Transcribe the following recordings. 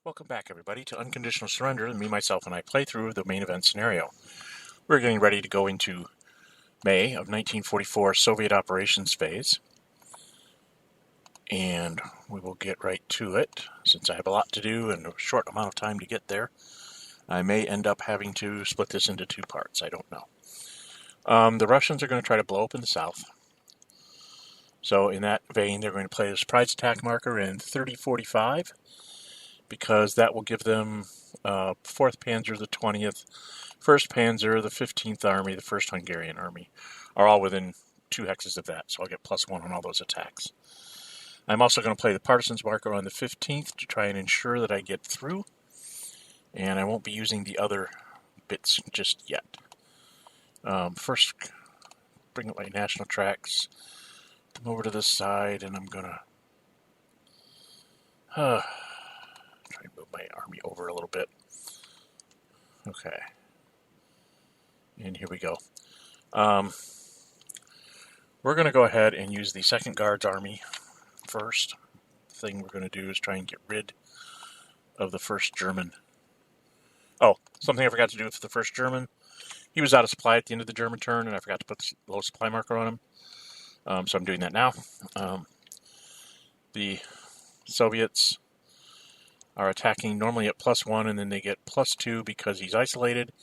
Welcome back, everybody, to Unconditional Surrender, and me, myself, and I playthrough the main event scenario. We're getting ready to go into May of 1944 Soviet operations phase, and we will get right to it. Since I have a lot to do and a short amount of time to get there, I may end up having to split this into two parts. I don't know. The Russians are going to try to blow up in the south. So in that vein, they're going to play a surprise attack marker in 3045, because that will give them 4th Panzer, the 20th, 1st Panzer, the 15th Army, the 1st Hungarian Army, are all within 2 hexes of that, so I'll get +1 on all those attacks. I'm also going to play the Partisans marker on the 15th to try and ensure that I get through, and I won't be using the other bits just yet. First, bring up my national tracks, come over to this side, and I'm going to try and move my army over a little bit. Okay. And here we go. We're going to go ahead and use the 2nd Guards Army first. The thing we're going to do is try and get rid of the 1st German. Oh, something I forgot to do with the 1st German. He was out of supply at the end of the German turn, and I forgot to put the low supply marker on him. So I'm doing that now. The Soviets are attacking normally at +1, and then they get +2 because he's isolated.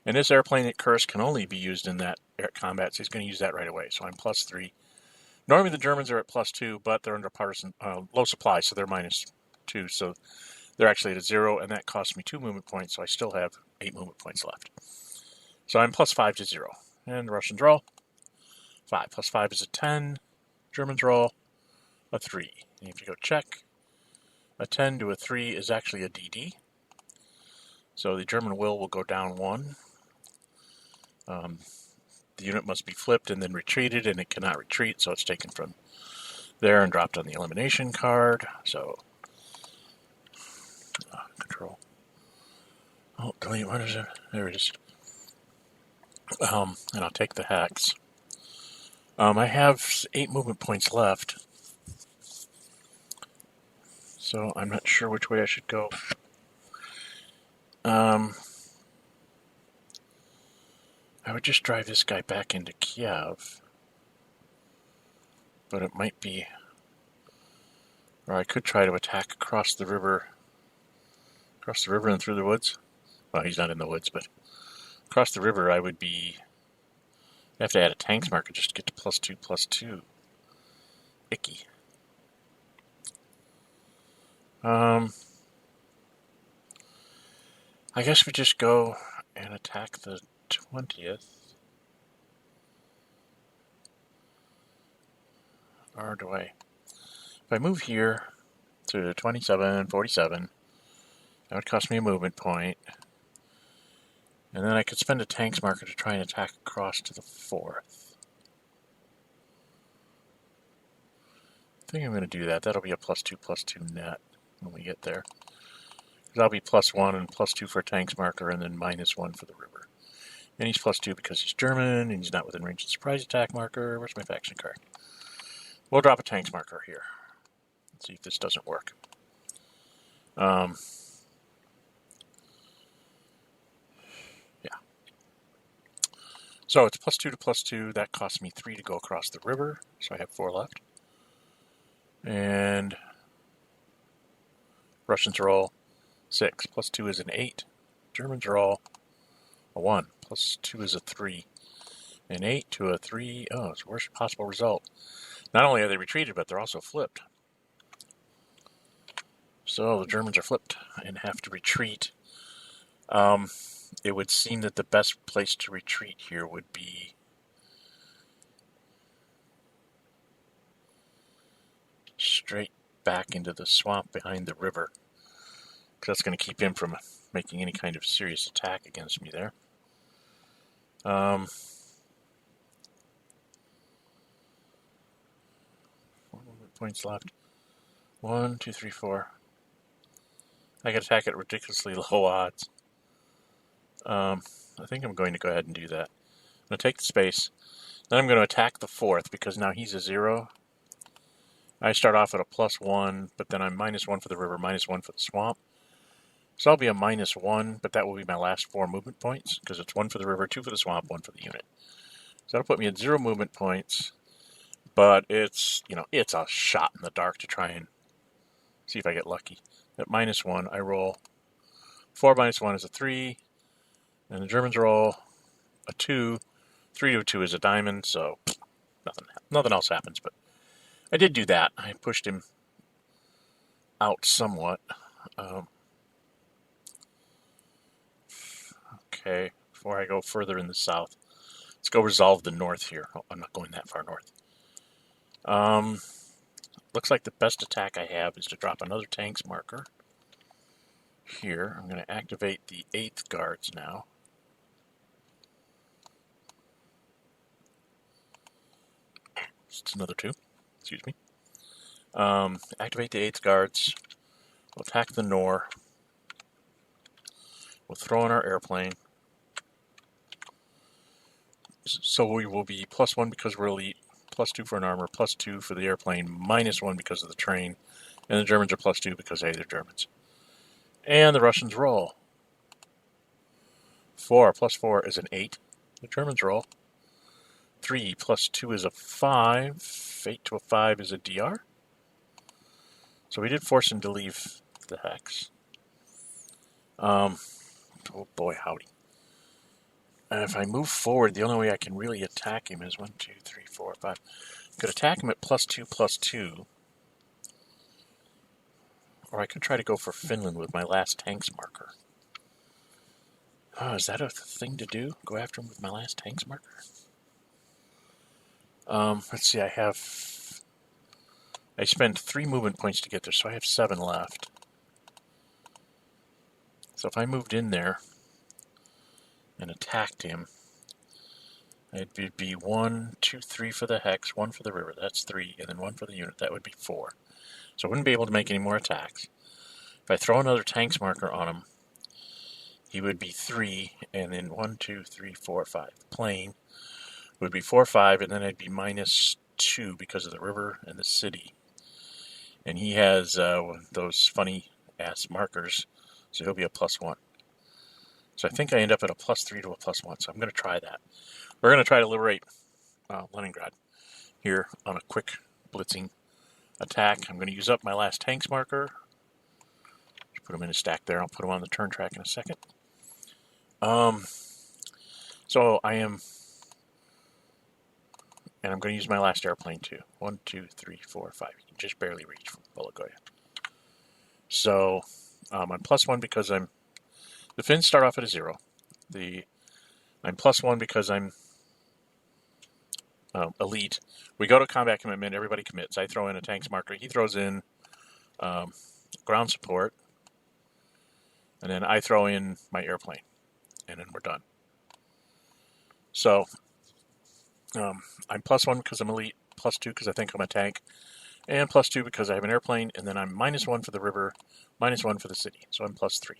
And this airplane at Kursk can only be used in that air combat, so he's going to use that right away. So I'm +3. Normally the Germans are at +2, but they're under partisan low supply, so they're -2. So they're actually at a 0, and that costs me 2 movement points, so I still have 8 movement points left. So I'm +5 to 0. And the Russians roll 5. +5 is a 10. Germans roll a 3. And if you go check, a 10 to a 3 is actually a DD. So the German will go down 1. The unit must be flipped and then retreated, and it cannot retreat, so it's taken from there and dropped on the elimination card. So, control. Oh, delete, what is it? There it is. And I'll take the hex. I have 8 movement points left, so I'm not sure which way I should go. I would just drive this guy back into Kiev, but it might be, or I could try to attack across the river and through the woods. Well, he's not in the woods, but across the river I would be, I have to add a tanks marker just to get to +2/+2. Icky. I guess we just go and attack the 20th. Or do I? If I move here to 27, 47, that would cost me a movement point. And then I could spend a tanks marker to try and attack across to the 4th. I think I'm going to do that. That'll be a +2/+2 net when we get there. That'll be +1 and +2 for a tanks marker, and then -1 for the river. And he's +2 because he's German, and he's not within range of the surprise attack marker. Where's my faction card? We'll drop a tanks marker here. Let's see if this doesn't work. Yeah. So it's +2 to +2. That costs me 3 to go across the river, so I have 4 left. And Russians roll 6. +2 is an 8. Germans roll a 1. +2 is a 3. An 8 to a 3. Oh, it's the worst possible result. Not only are they retreated, but they're also flipped. So the Germans are flipped and have to retreat. It would seem that the best place to retreat here would be straight back into the swamp behind the river, because that's going to keep him from making any kind of serious attack against me there. 4 movement points left. 1, 2, 3, 4. I can attack at ridiculously low odds. I think I'm going to go ahead and do that. I'm going to take the space. Then I'm going to attack the 4th, because now he's a 0. I start off at a +1, but then I'm -1 for the river, -1 for the swamp. So I'll be a -1, but that will be my last 4 movement points, because it's 1 for the river, 2 for the swamp, 1 for the unit. So that'll put me at 0 movement points, but it's, it's a shot in the dark to try and see if I get lucky. At -1, I roll 4 minus 1 is a 3, and the Germans roll a 2. 3 to a 2 is a diamond, so nothing else happens, but I did do that. I pushed him out somewhat. Okay, before I go further in the south, let's go resolve the north here. Oh, I'm not going that far north. Looks like the best attack I have is to drop another tanks marker. Here, I'm going to activate the 8th guards now. It's another 2. Excuse me. Activate the 8th guards. We'll attack the Nor. We'll throw in our airplane. So we will be +1 because we're elite, +2 for an armor, +2 for the airplane, -1 because of the train, and the Germans are +2 because, hey, they're Germans. And the Russians roll. 4 + 4 is an 8. The Germans roll. 3 + 2 is a 5. 8 to a 5 is a DR. So we did force him to leave the hex. Oh boy, howdy. And if I move forward, the only way I can really attack him is 1, 2, 3, 4, 5. I could attack him at +2, +2. Or I could try to go for Finland with my last tanks marker. Oh, is that a thing to do? Go after him with my last tanks marker? Let's see, I spent 3 movement points to get there, so I have 7 left. So if I moved in there and attacked him, it'd be 1, 2, 3 for the hex, 1 for the river, that's 3, and then 1 for the unit, that would be 4. So I wouldn't be able to make any more attacks. If I throw another tanks marker on him, he would be 3, and then 1, 2, 3, 4, 5. The plane would be 4, 5, and then I'd be -2 because of the river and the city. And he has those funny-ass markers, so he'll be a +1. So I think I end up at a +3 to a +1, so I'm going to try that. We're going to try to liberate Leningrad here on a quick blitzing attack. I'm going to use up my last tanks marker. Put them in a stack there. I'll put them on the turn track in a second. So I am, and I'm going to use my last airplane too. 1, 2, 3, 4, 5. You can just barely reach from Bologoya. So I'm +1 because the Finns start off at a 0. I'm +1 because I'm elite. We go to combat commitment. Everybody commits. I throw in a tanks marker. He throws in ground support. And then I throw in my airplane. And then we're done. So I'm +1 because I'm elite, +2 because I think I'm a tank, and +2 because I have an airplane, and then I'm -1 for the river, -1 for the city, so I'm +3.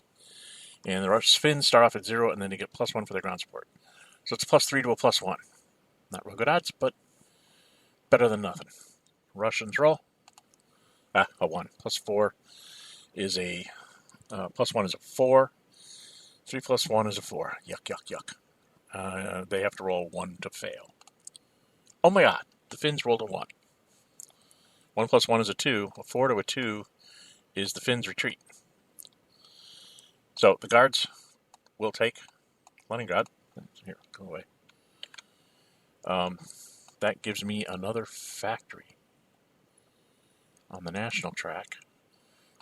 And the Finns start off at 0, and then they get +1 for their ground support. So it's +3 to a +1. Not real good odds, but better than nothing. Russians roll. A 1. +4 is a, +1 is a 4. 3 + 1 is a 4. Yuck, yuck, yuck. They have to roll 1 to fail. Oh my god, the Finns rolled a 1. 1 + 1 is a 2. A 4 to a 2 is the Finns retreat. So the guards will take Leningrad. Here, go away. That gives me another factory on the national track.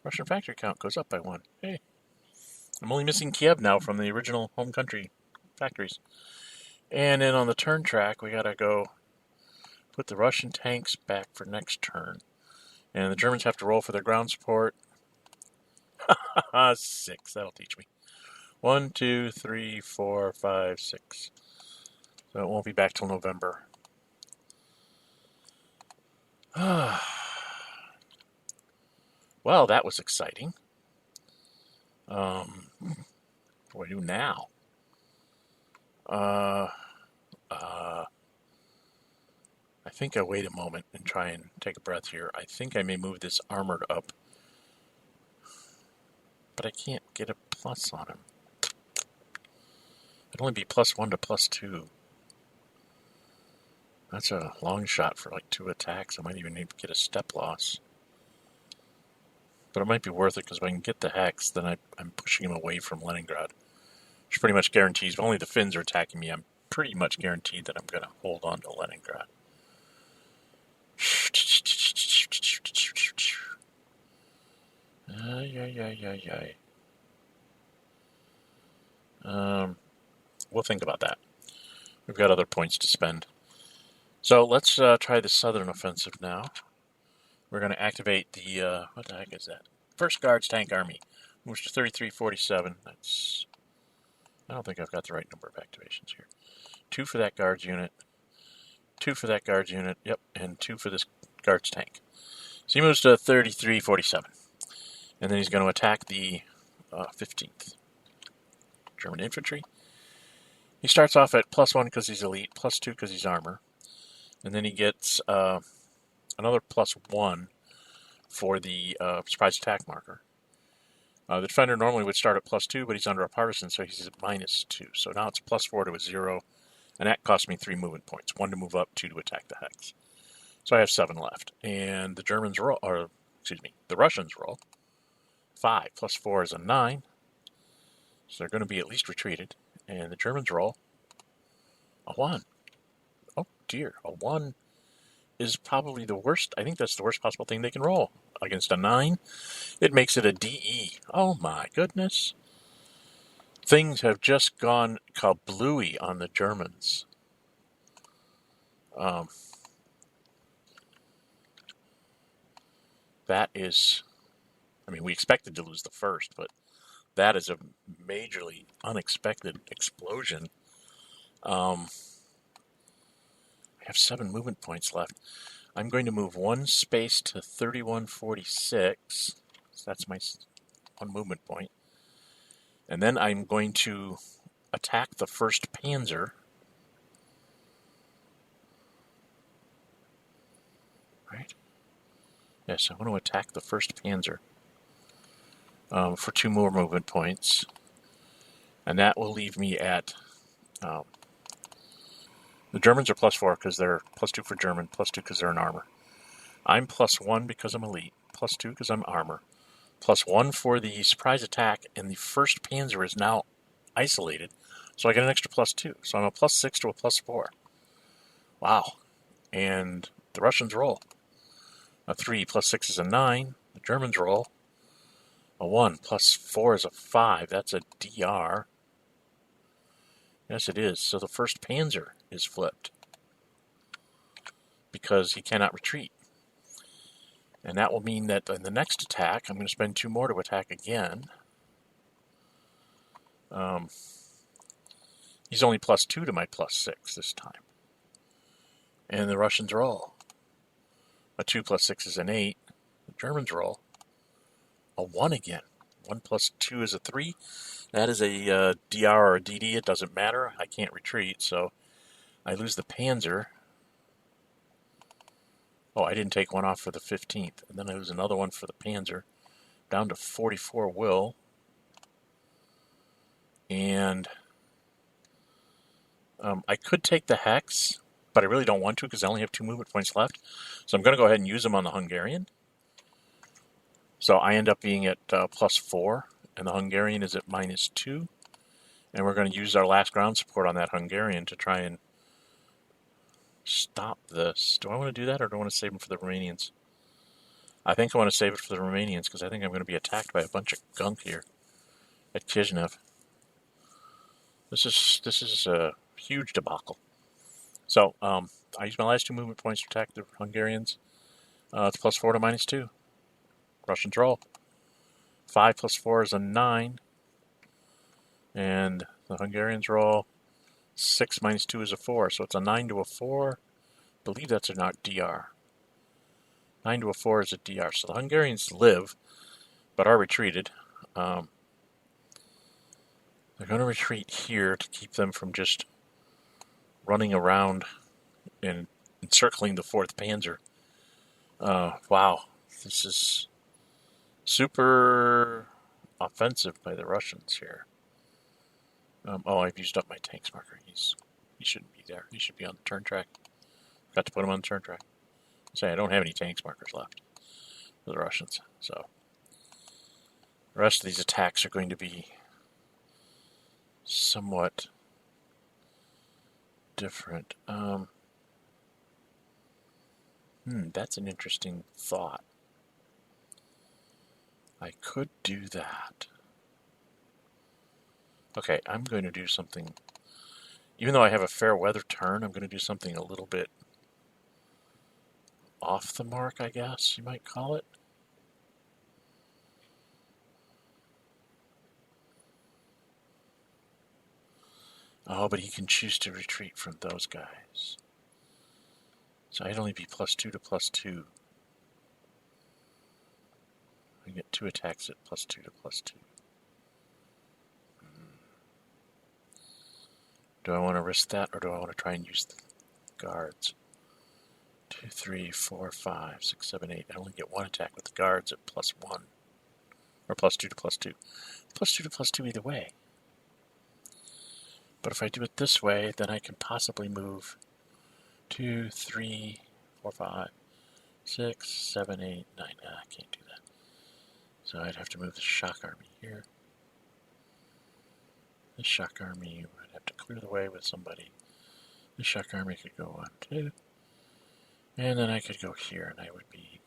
Russian factory count goes up by 1. Hey, I'm only missing Kiev now from the original home country factories. And then on the turn track, we gotta go put the Russian tanks back for next turn. And the Germans have to roll for their ground support. 6, that'll teach me. 1, 2, 3, 4, 5, 6. So it won't be back till November. Well, that was exciting. What do I do now? I think I wait a moment and try and take a breath here. I think I may move this armored up but I can't get a plus on him. It'd only be +1 to +2. That's a long shot for like 2 attacks. I might even need to get a step loss. But it might be worth it because if I can get the Hex, then I'm pushing him away from Leningrad. Which pretty much guarantees, if only the Finns are attacking me, I'm pretty much guaranteed that I'm going to hold on to Leningrad. We'll think about that. We've got other points to spend. So let's try the southern offensive now. We're going to activate the, what the heck is that? First Guards Tank Army. Moves to 3347. That's, I don't think I've got the right number of activations here. 2 for that Guards unit. 2 for that Guards unit. Yep, and 2 for this Guards tank. So he moves to 3347. And then he's going to attack the 15th German infantry. He starts off at +1 because he's elite, +2 because he's armor. And then he gets another +1 for the surprise attack marker. The defender normally would start at +2, but he's under a partisan, so he's at -2. So now it's +4 to a 0, and that cost me 3 movement points. 1 to move up, 2 to attack the Hex. So I have 7 left. And the Germans roll, or excuse me, the Russians roll 5 + 4 is a 9. So they're going to be at least retreated. And the Germans roll a 1. Oh dear, a 1 is probably the worst. I think that's the worst possible thing they can roll. Against a 9, it makes it a DE. Oh my goodness. Things have just gone kablooey on the Germans. That is, I mean, we expected to lose the first, but that is a majorly unexpected explosion. I have 7 movement points left. I'm going to move 1 space to 3146. So that's my 1 movement point. And then I'm going to attack the 1st Panzer. Right? Yes, I want to attack the 1st Panzer for 2 more movement points. And that will leave me at... the Germans are +4 because they're +2 for German, +2 because they're in armor. I'm +1 because I'm elite, +2 because I'm armor, +1 for the surprise attack, and the 1st Panzer is now isolated, so I get an extra +2. So I'm a +6 to a +4. Wow. And the Russians roll. A 3 + 6 is a 9. The Germans roll. A 1 + 4 is a 5. That's a DR. Yes, it is. So the 1st Panzer is flipped because he cannot retreat. And that will mean that in the next attack, I'm going to spend 2 more to attack again. He's only +2 to my +6 this time. And the Russians roll. A 2 + 6 is an 8. The Germans roll. A 1 again. 1 + 2 is a 3. That is a DR or a DD. It doesn't matter. I can't retreat, so I lose the Panzer. Oh, I didn't take 1 off for the 15th. And then I lose another 1 for the Panzer. Down to 44 will. And I could take the Hex, but I really don't want to because I only have 2 movement points left. So I'm going to go ahead and use them on the Hungarian. So I end up being at +4, and the Hungarian is at -2. And we're going to use our last ground support on that Hungarian to try and stop this. Do I want to do that, or do I want to save them for the Romanians? I think I want to save it for the Romanians because I think I'm going to be attacked by a bunch of gunk here at Kishinev. This is a huge debacle. So I use my last 2 movement points to attack the Hungarians. It's +4 to -2. Russians roll. 5 + 4 is a 9. And the Hungarians roll. 6 - 2 is a 4. So it's a 9 to a 4. I believe that's a not DR. 9 to a 4 is a DR. So the Hungarians live, but are retreated. They're going to retreat here to keep them from just running around and encircling the 4th Panzer. Wow. This is super offensive by the Russians here. Oh, I've used up my tanks marker. He shouldn't be there. He should be on the turn track. Got to put him on the turn track. Say, I don't have any tanks markers left for the Russians. So the rest of these attacks are going to be somewhat different. That's an interesting thought. I could do that. Okay, I'm going to do something. Even though I have a fair weather turn, I'm going to do something a little bit off the mark, I guess you might call it. Oh, but he can choose to retreat from those guys. So I'd only be +2 to +2. I get 2 attacks at +2 to +2. Do I want to risk that, or do I want to try and use the guards? 2, 3, 4, 5, 6, 7, 8. I only get 1 attack with the guards at +1. Or +2 to +2. +2 to +2 either way. But if I do it this way, then I can possibly move 2, 3, 4, 5, 6, 7, 8, 9. I can't do that. So I'd have to move the shock army here. The shock army would have to clear the way with somebody. The shock army could go on too. And then I could go here, and I would be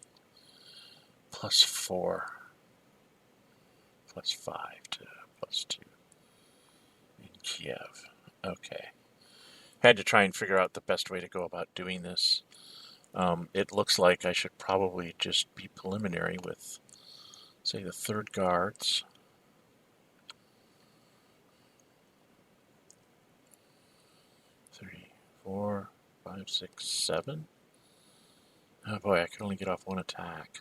+4, +5 to +2 in Kiev. Okay. Had to try and figure out the best way to go about doing this. It looks like I should probably just be preliminary with, say, the 3rd Guards. 3, 4, 5, 6, 7. Oh boy, I could only get off 1 attack.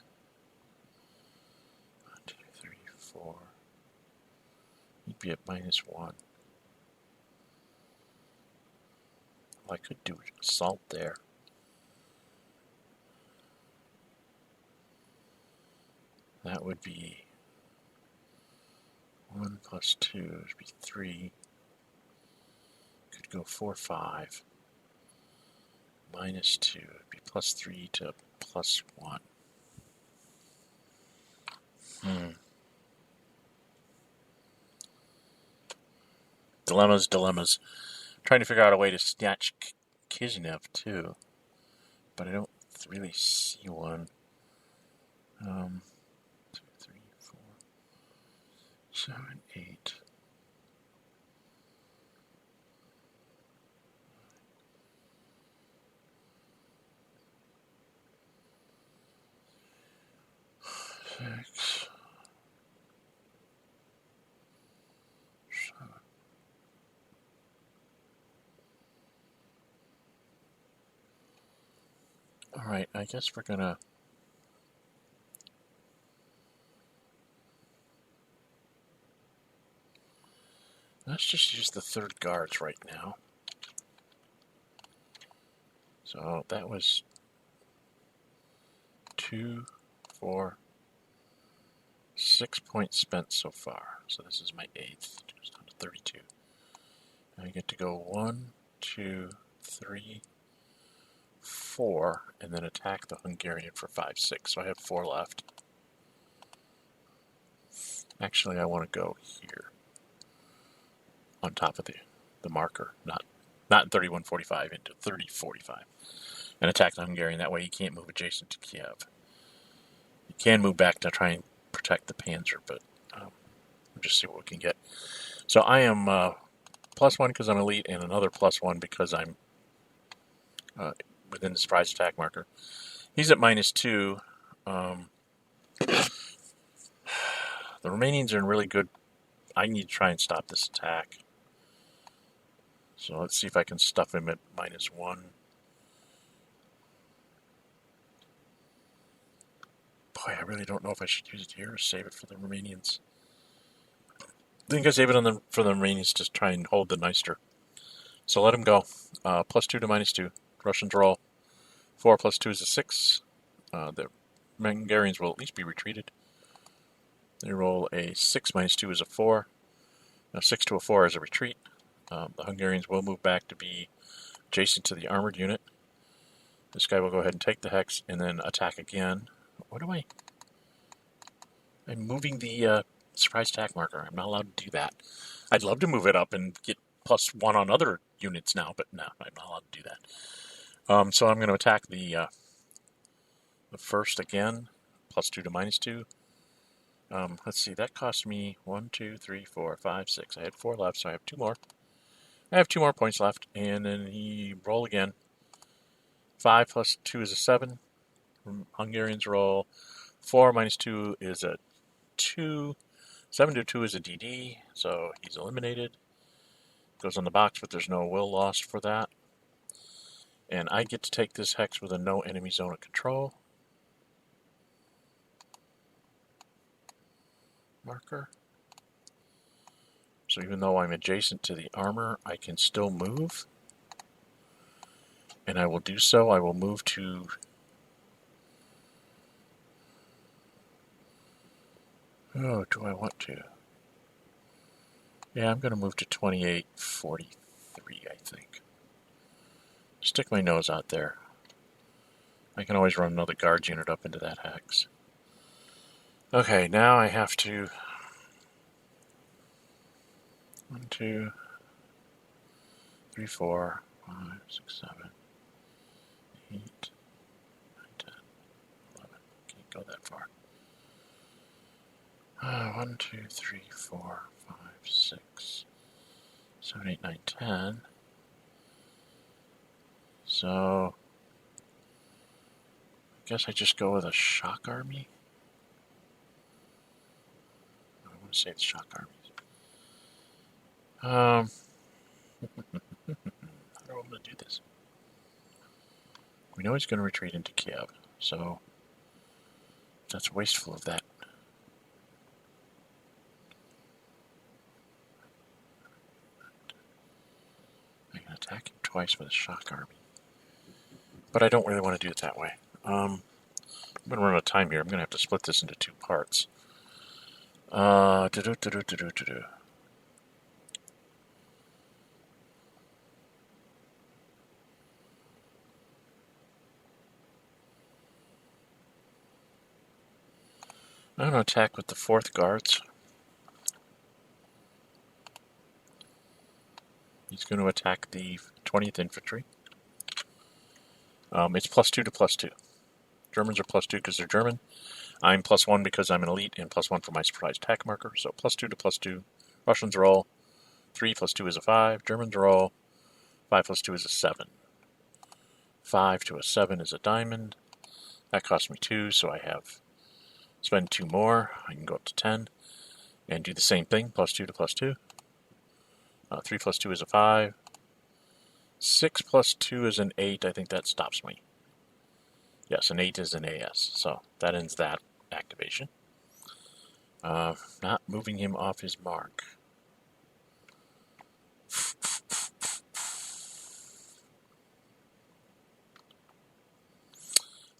1, 2, 3, 4. He'd be at -1. Well, I could do assault there. That would be 1 + 2 would be 3. Could go 4, 5. -2 would be +3 to +1. Dilemmas. Trying to figure out a way to snatch Kishinev too, but I don't really see one. 2, 3, 4, 7, 8. Six. 7. Alright, I guess we're gonna... Let's just use the 3rd Guards right now. So that was 2, 4, 6 points spent so far. So this is my 8th, just down to 32. I get to go 1, 2, 3, 4, and then attack the Hungarian for 5, 6. So I have 4 left. Actually, I want to go here on top of the marker, not in 3145, into 3045, and attack the Hungarian. That way he can't move adjacent to Kiev. He can move back to try and protect the Panzer, but we'll just see what we can get. So I am +1 because I'm elite, and another +1 because I'm within the surprise attack marker. He's at -2. The Romanians are in really good... I need to try and stop this attack. So let's see if I can stuff him at -1. Boy, I really don't know if I should use it here or save it for the Romanians. I think I save it for the Romanians to try and hold the Dniester. So let him go. +2 to -2. Russians roll. 4 + 2 is a 6. The Hungarians will at least be retreated. They roll a 6 minus 2 is a 4. Now 6 to a 4 is a retreat. The Hungarians will move back to be adjacent to the armored unit. This guy will go ahead and take the hex and then attack again. What do I... I'm moving the surprise attack marker. I'm not allowed to do that. I'd love to move it up and get +1 on other units now, but no, I'm not allowed to do that. So I'm going to attack the first again, +2 to -2. Let's see, that cost me 1, 2, 3, 4, 5, 6. I had 4 left, so I have 2 more. I have 2 more points left, and then he roll again. 5 plus 2 is a 7. Hungarians roll 4 minus 2 is a 2. 7 to 2 is a DD, so he's eliminated. Goes on the box, but there's no will lost for that. And I get to take this hex with a no enemy zone of control marker. So even though I'm adjacent to the armor, I can still move. And I will do so. I will move to... Oh, do I want to? Yeah, I'm going to move to 2843, I think. Stick my nose out there. I can always run another guard unit up into that hex. Okay, now I have to... 1, 2, 3, 4, 5, 6, 7, 8, 9, 10, 11. Can't go that far. 1, 2, 3, 4, 5, 6, 7, 8, 9, 10. So... I guess I just go with a shock army. I want to say it's shock armies. How do I want to do this? We know he's going to retreat into Kiev, so that's wasteful of that. I can attack him twice with a shock army. But I don't really want to do it that way. I'm going to run out of time here. I'm going to have to split this into 2 parts. I'm going to attack with the 4th Guards. He's going to attack the 20th Infantry. It's +2 to +2. Germans are +2 because they're German. I'm +1 because I'm an elite, and +1 for my surprise attack marker. So +2 to +2. Russians roll 3 plus 2 is a 5. Germans roll 5 plus 2 is a 7. 5 to a 7 is a diamond. That cost me 2, so I have spend 2 more. I can go up to 10 and do the same thing, +2 to +2. 3 plus 2 is a 5. 6 plus 2 is an 8. I think that stops me. Yes, an 8 is an AS, so that ends that activation. Not moving him off his mark.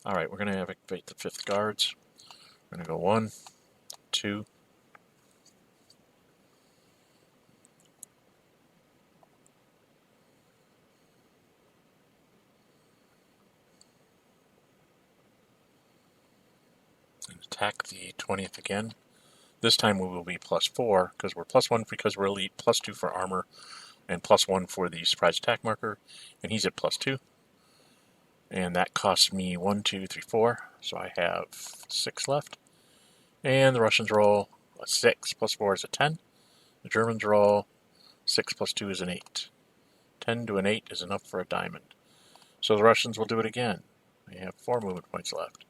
Alright, we're going to activate the 5th Guards. We're going to go 1, 2, and attack the 20th again. This time we will be +4 because we're +1 because we're elite, +2 for armor, and +1 for the surprise attack marker, and he's at +2. And that costs me 1, 2, 3, 4, so I have 6 left. And the Russians roll a 6 plus 4 is a 10. The Germans roll 6 plus 2 is an 8. 10 to an 8 is enough for a diamond. So the Russians will do it again. They have 4 movement points left.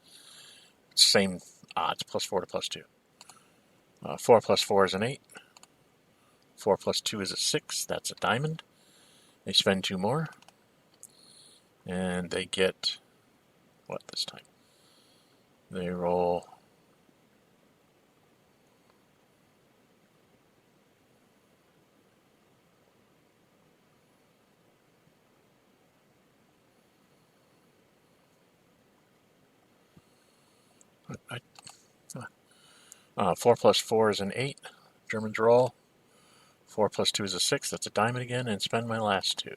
Same odds, +4 to +2. 4 plus 4 is an 8. 4 plus 2 is a 6. That's a diamond. They spend 2 more. And they get... what this time? They roll... 4 plus 4 is an 8. Germans roll. 4 plus 2 is a 6. That's a diamond again, and spend my last 2.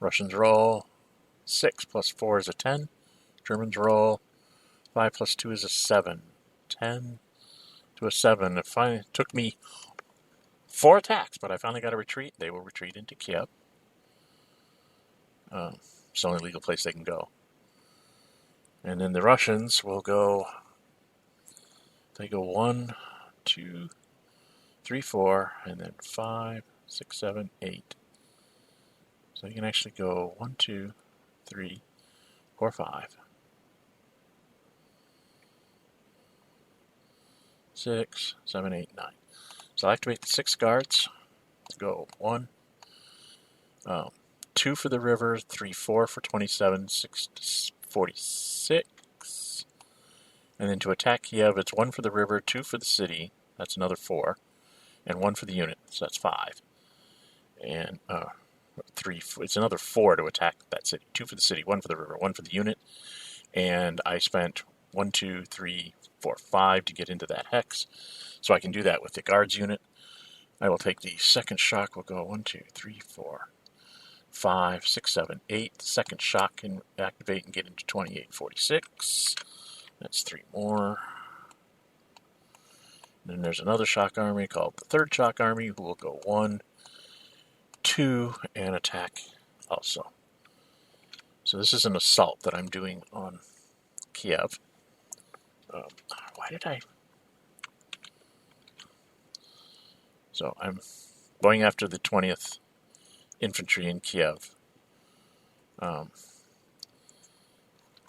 Russians roll. 6 plus 4 is a 10. Germans roll. 5 plus 2 is a 7. 10 to a 7. It finally took me 4 attacks, but I finally got a retreat. They will retreat into Kiev. It's the only legal place they can go. And then the Russians will go, they go 1, 2, 3, 4, and then 5, 6, 7, 8. So you can actually go 1, 2, 3, 4, 5, 6, 7, 8, 9. So I activate the 6 guards. Go 1, 2 for the river, 3, 4 for 27, 6 to 46. And then to attack Kiev, it's 1 for the river, 2 for the city. That's another 4. And 1 for the unit, so that's 5. And 3, it's another 4 to attack that city. 2 for the city, 1 for the river, 1 for the unit. And I spent 1, 2, 3, 4, 5 to get into that hex. So I can do that with the guards unit. I will take the second shock. We'll go 1, 2, 3, 4, 5, 6, 7, 8. The second shock can activate and get into 28, 46. That's 3 more. And then there's another shock army called the third shock army who will go 1, 2, and attack also. So this is an assault that I'm doing on Kiev. Why did I? So I'm going after the 20th Infantry in Kiev.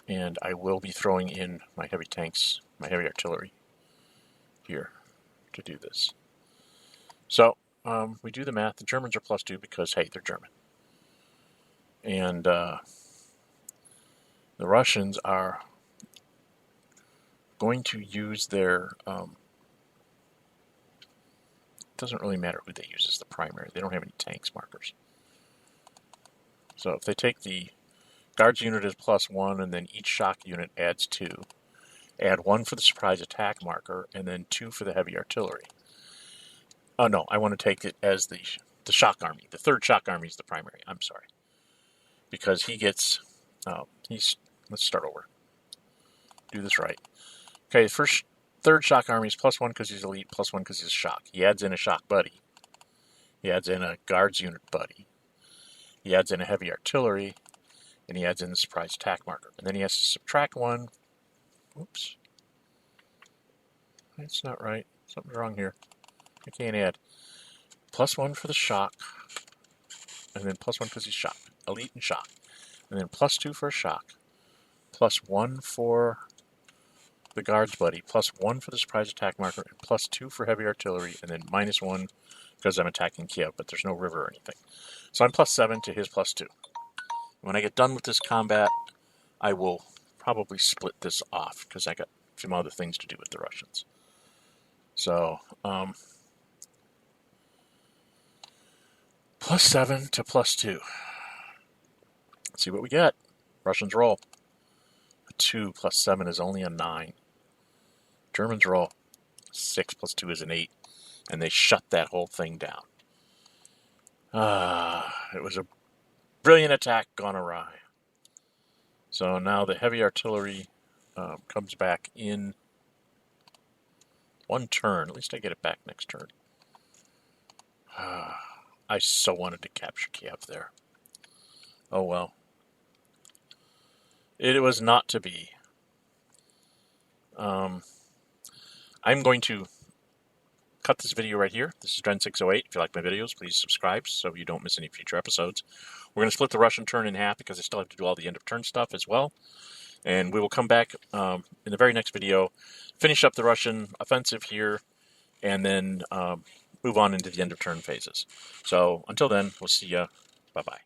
And I will be throwing in my heavy tanks, my heavy artillery here to do this. So we do the math. The Germans are +2 because, hey, they're German. And the Russians are going to use their... it doesn't really matter who they use as the primary. They don't have any tanks markers. So if they take the guards unit as +1, and then each shock unit adds 2, add 1 for the surprise attack marker, and then 2 for the heavy artillery. Oh no, I want to take it as the shock army. The third shock army is the primary. I'm sorry. Because he gets... let's start over. Do this right. Okay, third shock army is +1 because he's elite, +1 because he's a shock. He adds in a shock buddy. He adds in a guards unit buddy. He adds in a heavy artillery. And he adds in the surprise attack marker. And then he has to subtract 1. Oops. That's not right. Something's wrong here. I can't add. +1 for the shock. And then +1 because he's shock. Elite and shock. And then +2 for a shock. +1 for the guards buddy. +1 for the surprise attack marker. And +2 for heavy artillery. And then -1 because I'm attacking Kiev, but there's no river or anything. So I'm +7 to his +2. When I get done with this combat, I will probably split this off because I got some other things to do with the Russians. So, +7 to +2. Let's see what we get. Russians roll. A 2 + 7 is only a 9. Germans roll. 6 + 2 is an 8. And they shut that whole thing down. It was a brilliant attack gone awry. So now the heavy artillery comes back in 1 turn. At least I get it back next turn. I so wanted to capture Kiev there. Oh well. It was not to be. I'm going to cut this video right here. This is Dren608. If you like my videos, please subscribe so you don't miss any future episodes. We're going to split the Russian turn in half because I still have to do all the end of turn stuff as well. And we will come back in the very next video, finish up the Russian offensive here, and then move on into the end of turn phases. So until then, we'll see ya. Bye-bye.